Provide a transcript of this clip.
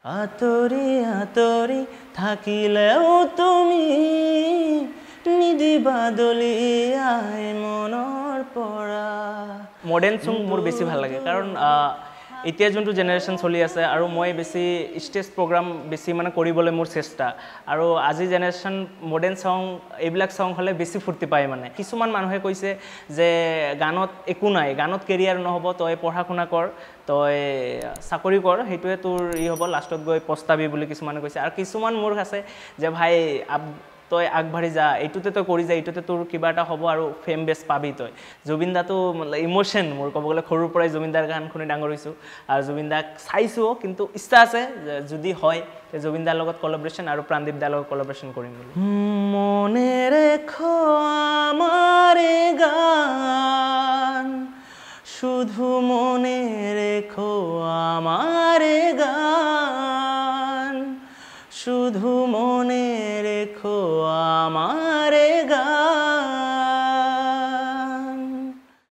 আতৰি আতৰি থাকিলেও তুমি নিদিবা দলিয়াই মনৰ পৰা মডাৰ্ণ সং মোৰ বেছি ভাল লাগে কাৰণ এতিয়া যোনটো জেনেৰেশ্যন চলি আছে আৰু মই বেছি ষ্টেজ প্ৰগ্ৰাম বেছি মানে কৰিবলৈ মোৰ চেষ্টা আৰু আজি জেনেৰেশ্যন মডাৰ্ণ সং এইবিলাক সং হ'লে বেছি ফূৰ্তি পায় মানে কিছুমান মানুহে কৈছে যে গানত একো নাই গানত কেৰিয়াৰ নহ'ব তই পঢ়া শুনা কৰ তই চাকৰি কৰ সেইটোৱে তোৰ হ'ব লাষ্টত গৈ পস্তাবি বুলি কিছুমানে কৈছে আৰু কিছুমান মোৰ আছে যে ভাই তই আগবাঢ়ি যা এইটোতে তই কৰি যা এইটোতে তোৰ কিবা এটা হ'ব আৰু ফেম বেছ পাবি তই জুবিন দাটো ইমোশ্যন মোৰ ক'ব গ'লে সৰুৰ পৰাই জুবিন দাৰ গান শুনি ডাঙৰ হৈছোঁ আৰু জুবিন দাক চাইছোঁ কিন্তু ইচ্ছা আছে যদি হয় জুবিন দাৰ লগত কলাবৰেশ্যন আৰু প্ৰাণদীপ দাৰ লগত কলাবৰেশ্যন কৰিম বুলি মনে ৰেখো আমাৰে গান শুধু মনে ৰেখো আমাৰে গান শুধু মনে ৰেখো আমাৰ